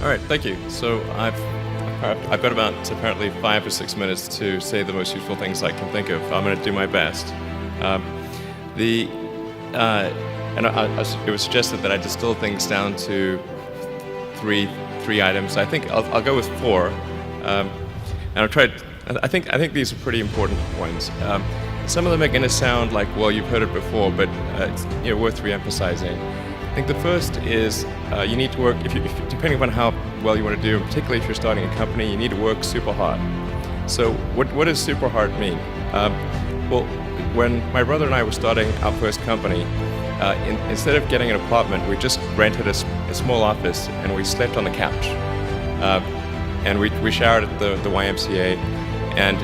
All right, thank you. So I've got about apparently 5 or 6 minutes to say the most useful things I can think of. I'm going to do my best. It was suggested that I distill things down to three items. I think I'll go with 4, and I'll try. I think these are pretty important ones. Some of them are going to sound like, well, you've heard it before, but it's worth re-emphasizing. I think the first is you need to work, depending upon how well you want to do, particularly if you're starting a company, you need to work super hard. So what does super hard mean? Well, when my brother and I were starting our first company, instead of getting an apartment, we just rented a small office and we slept on the couch. And we showered at the YMCA, and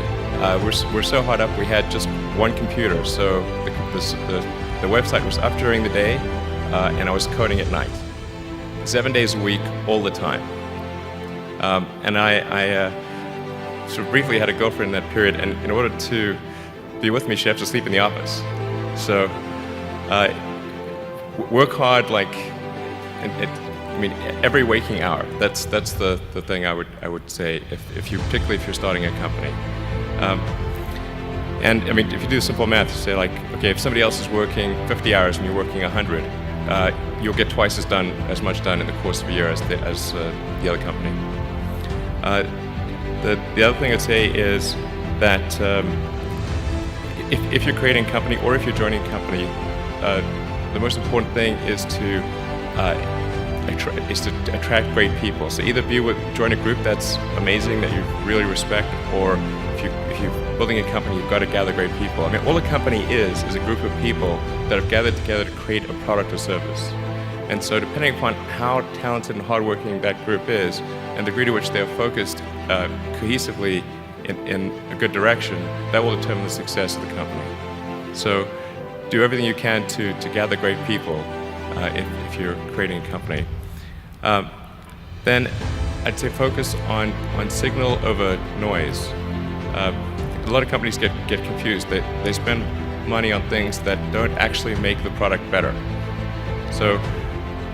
we're so hard up we had just one computer. So the website was up during the day, and I was coding at night, 7 days a week, all the time. And I sort of briefly had a girlfriend in that period, and in order to be with me, she had to sleep in the office. So work hard, every waking hour. That's the thing I would say particularly if you're starting a company. And if you do simple math, you say okay, if somebody else is working 50 hours and you're working 100, you'll get twice as much done in the course of a year as the other company. The other thing I'd say is that if you're creating a company or if you're joining a company, the most important thing is to attract great people. So either join a group that's amazing that you really respect, or if you're building a company, you've got to gather great people. All a company is a group of people that have gathered together to create a product or service. And so depending upon how talented and hardworking that group is, and the degree to which they're focused cohesively in a good direction, that will determine the success of the company. So do everything you can to gather great people if you're creating a company. Then I'd say focus on signal over noise. A lot of companies get confused. They spend money on things that don't actually make the product better. So,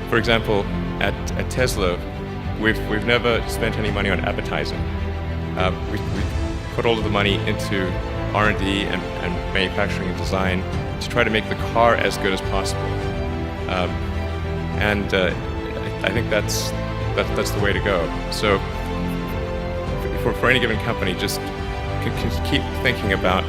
for example, at Tesla, we've never spent any money on advertising. We put all of the money into R&D and manufacturing and design to try to make the car as good as possible. I think that's the way to go. So for any given company, just keep thinking about,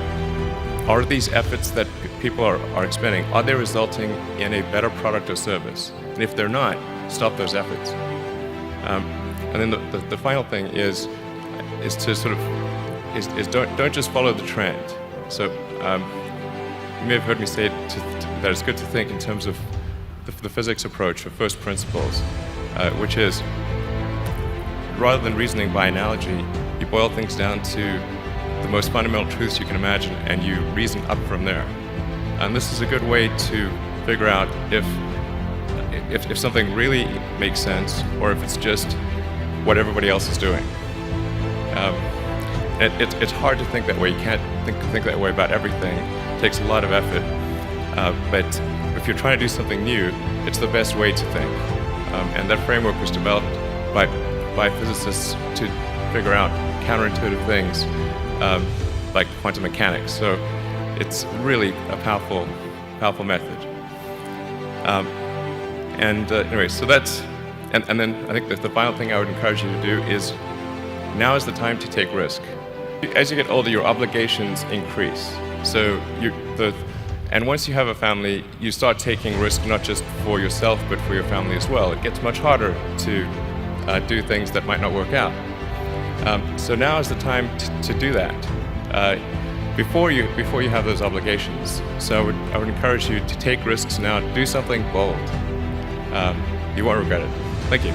are these efforts that people are expending, are they resulting in a better product or service? And if they're not, stop those efforts. And then the final thing is don't just follow the trend. So you may have heard me say that it's good to think in terms of the physics approach of first principles, which is, rather than reasoning by analogy, you boil things down to the most fundamental truths you can imagine, and you reason up from there. And this is a good way to figure out if something really makes sense, or if it's just what everybody else is doing. It's hard to think that way. You can't think that way about everything. It takes a lot of effort. But if you're trying to do something new, it's the best way to think. And that framework was developed by physicists to figure out counterintuitive things like quantum mechanics. So it's really a powerful method. Anyway, so that's, and then I think that the final thing I would encourage you to do is, now is the time to take risk. As you get older, your obligations increase. So and once you have a family, you start taking risk not just for yourself, but for your family as well. It gets much harder to do things that might not work out. So now is the time to do that before you have those obligations. So I would encourage you to take risks now. Do something bold. You won't regret it. Thank you.